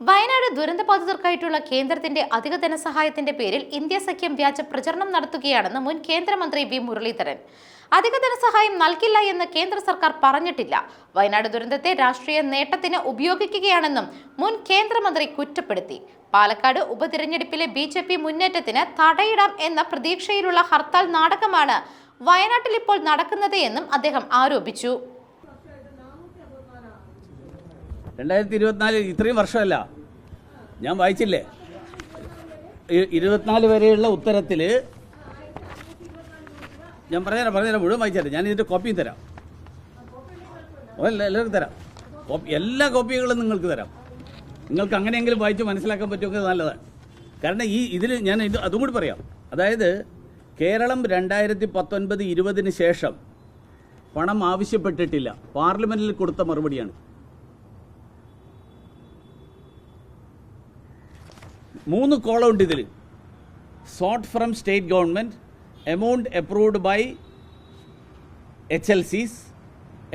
വയനാട് ദുരന്തബാധിതർക്കായിട്ടുള്ള കേന്ദ്രത്തിന്റെ അധിക ധനസഹായത്തിന്റെ പേരിൽ ഇന്ത്യ സഖ്യം വ്യാജ പ്രചരണം നടത്തുകയാണെന്ന് മുൻ കേന്ദ്രമന്ത്രി വി മുരളീധരൻ. അധിക ധനസഹായം നൽകില്ല എന്ന് കേന്ദ്ര സർക്കാർ പറഞ്ഞിട്ടില്ല. വയനാട് ദുരന്തത്തെ രാഷ്ട്രീയ നേട്ടത്തിന് ഉപയോഗിക്കുകയാണെന്നും മുൻ കേന്ദ്രമന്ത്രി കുറ്റപ്പെടുത്തി. പാലക്കാട് ഉപതിരഞ്ഞെടുപ്പിലെ BJP മുന്നേറ്റത്തിന് തടയിടാം എന്ന പ്രതീക്ഷയിലുള്ള ഹർത്താൽ നാടകമാണ് വയനാട്ടിൽ ഇപ്പോൾ നടക്കുന്നത് എന്നും അദ്ദേഹം ആരോപിച്ചു. 2024 ഇത്രയും വർഷമല്ല, ഞാൻ വായിച്ചില്ലേ 24 വരെയുള്ള ഉത്തരത്തിൽ ഞാൻ പറഞ്ഞുതരാം മുഴുവൻ വായിച്ചാലേ ഞാൻ ഇതിൻ്റെ കോപ്പിയും തരാം. എല്ലാവർക്കും തരാം. എല്ലാ കോപ്പികളും നിങ്ങൾക്ക് തരാം. നിങ്ങൾക്ക് അങ്ങനെയെങ്കിലും വായിച്ച് മനസ്സിലാക്കാൻ പറ്റുമെങ്കിൽ നല്ലതാണ്. കാരണം ഇതിൽ ഞാൻ അതും കൂടി പറയാം. അതായത് കേരളം 2019-20 ശേഷം പണം ആവശ്യപ്പെട്ടിട്ടില്ല. പാർലമെന്റിൽ കൊടുത്ത മറുപടിയാണ്. 3 കോളമുണ്ട് ഇതിൽ. Sought from state government, amount approved by HLCs,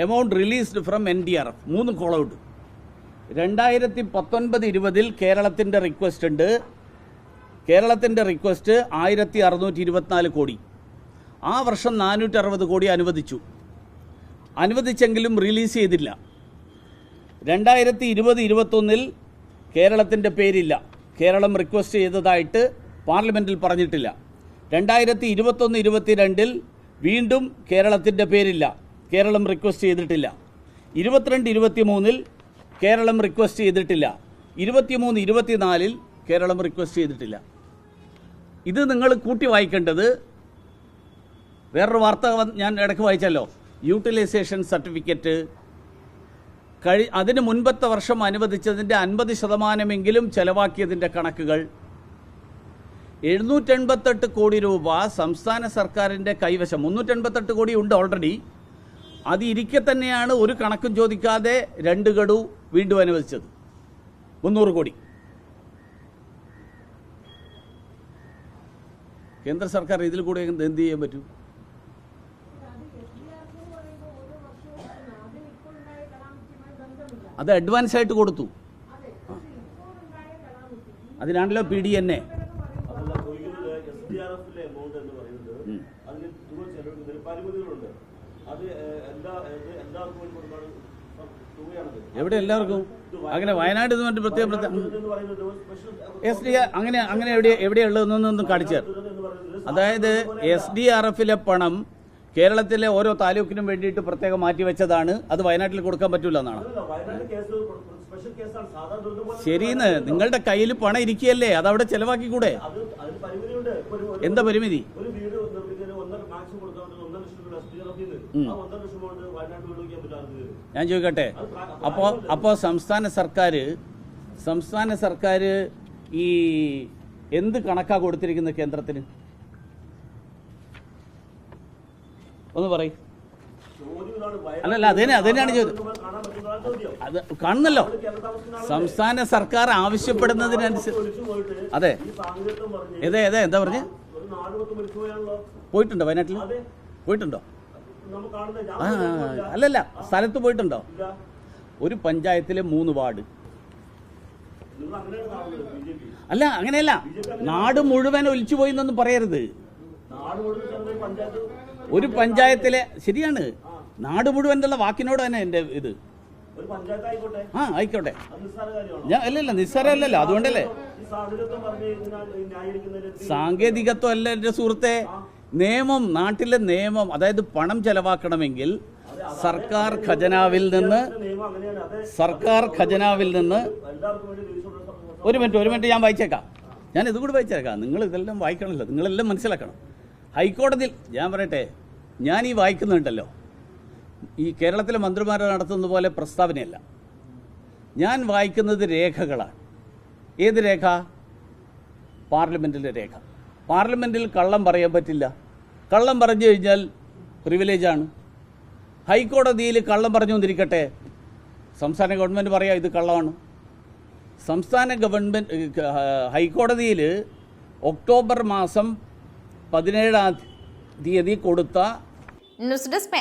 amount released from NDRF. 3 കോളമുണ്ട്. 2019-20 കേരളത്തിൻ്റെ റിക്വസ്റ്റ് ഉണ്ട്. കേരളത്തിൻ്റെ റിക്വസ്റ്റ് 1624 കോടി. ആ വർഷം 460 കോടി അനുവദിച്ചെങ്കിലും റിലീസ് ചെയ്തില്ല. 2020-21 കേരളത്തിൻ്റെ പേരില്ല. കേരളം റിക്വസ്റ്റ് ചെയ്തതായിട്ട് പാർലമെൻറ്റിൽ പറഞ്ഞിട്ടില്ല. 2021-22 വീണ്ടും കേരളത്തിൻ്റെ പേരില്ല. കേരളം റിക്വസ്റ്റ് ചെയ്തിട്ടില്ല. 22-23 കേരളം റിക്വസ്റ്റ് ചെയ്തിട്ടില്ല. 23-24 കേരളം റിക്വസ്റ്റ് ചെയ്തിട്ടില്ല. ഇത് നിങ്ങൾ കൂട്ടി വായിക്കേണ്ടത്. വേറൊരു വാർത്ത ഞാൻ ഇടയ്ക്ക് വായിച്ചല്ലോ, യൂട്ടിലൈസേഷൻ സർട്ടിഫിക്കറ്റ് അതിന് മുൻപത്തെ വർഷം അനുവദിച്ചതിൻ്റെ 50% ചെലവാക്കിയതിൻ്റെ കണക്കുകൾ. 788 കോടി രൂപ സംസ്ഥാന സർക്കാരിൻ്റെ കൈവശം. 388 കോടി ഉണ്ട് ഓൾറെഡി. അത് ഇരിക്കെ തന്നെയാണ് ഒരു കണക്കും ചോദിക്കാതെ 2 ഗഡു വീണ്ടും അനുവദിച്ചത്. 300 കോടി. കേന്ദ്ര സർക്കാർ ഇതിൽ കൂടെ എന്ത് ചെയ്യാൻ പറ്റും? അത് അഡ്വാൻസ് ആയിട്ട് കൊടുത്തു. അതിനാണല്ലോ PDNA. എവിടെ എല്ലാവർക്കും അങ്ങനെ വയനാട് പ്രത്യേക SDR അങ്ങനെ എവിടെയാ ഉള്ളതെന്നൊന്നും കാണിച്ചു. അതായത് SDRFലെ പണം കേരളത്തിലെ ഓരോ താലൂക്കിനും വേണ്ടിയിട്ട് പ്രത്യേകം മാറ്റിവെച്ചതാണ്. അത് വയനാട്ടിൽ കൊടുക്കാൻ പറ്റൂല എന്നാണ്. ശരിയെന്ന്, നിങ്ങളുടെ കയ്യിൽ പണം ഇരിക്കുകയല്ലേ, അതവിടെ ചെലവാക്കിക്കൂടെ? എന്താ പരിമിതി? ഞാൻ ചോദിക്കട്ടെ, അപ്പോൾ സംസ്ഥാന സർക്കാർ ഈ എന്ത് കണക്കാ കൊടുത്തിരിക്കുന്നത് കേന്ദ്രത്തിന്? ഒന്ന് പറയും. അല്ലല്ല, അതന്നെയാണ് ചോദ്യം. അത് കാണുന്നല്ലോ. സംസ്ഥാന സർക്കാർ ആവശ്യപ്പെടുന്നതിനനുസരിച്ച്. അതെ, എന്താ പറഞ്ഞ? പോയിട്ടുണ്ടോ വയനാട്ടിൽ? പോയിട്ടുണ്ടോ? അല്ലല്ല, സ്ഥലത്ത് പോയിട്ടുണ്ടോ? ഒരു പഞ്ചായത്തിലെ 3 വാർഡ്. അല്ല, അങ്ങനെയല്ല. നാട് മുഴുവൻ ഒലിച്ചു പോയി എന്നൊന്നും പറയരുത്. ഒരു പഞ്ചായത്തിലെ, ശരിയാണ്, നാട് മുഴുവൻ എന്നുള്ള വാക്കിനോട് തന്നെ എൻ്റെ ഇത്. ആയിക്കോട്ടെ. അല്ലല്ല, നിസ്സാരമല്ലല്ലോ. അതുകൊണ്ടല്ലേ സാങ്കേതികത്വം അല്ല എൻ്റെ സുഹൃത്തെ. നിയമം, നാട്ടിലെ നിയമം. അതായത് പണം ചെലവാക്കണമെങ്കിൽ സർക്കാർ ഖജനാവിൽ നിന്ന് ഒരു മിനിറ്റ് ഞാൻ വായിച്ചേക്കാം. ഞാൻ ഇതുകൂടി വായിച്ചേക്കാം. നിങ്ങൾ ഇതെല്ലാം വായിക്കണമല്ലോ, നിങ്ങളെല്ലാം മനസ്സിലാക്കണം. ഹൈക്കോടതിയിൽ ഞാൻ പറയട്ടെ, ഞാൻ ഈ വായിക്കുന്നുണ്ടല്ലോ, ഈ കേരളത്തിലെ മന്ത്രിമാർ നടത്തുന്ന പോലെ പ്രസ്താവനയല്ല. ഞാൻ വായിക്കുന്നത് രേഖകളാണ്. ഏത് രേഖ? പാർലമെൻറ്റിലെ രേഖ. പാർലമെൻറ്റിൽ കള്ളം പറയാൻ പറ്റില്ല. കള്ളം പറഞ്ഞു കഴിഞ്ഞാൽ പ്രിവിലേജാണ്. ഹൈക്കോടതിയിൽ കള്ളം പറഞ്ഞു കൊണ്ടിരിക്കട്ടെ, സംസ്ഥാന ഗവൺമെൻറ് പറയാം ഇത് കള്ളമാണ്. ഹൈക്കോടതിയിൽ ഒക്ടോബർ മാസം 17 കൊടുത്ത ന്യൂസ് ഡെസ്ക്.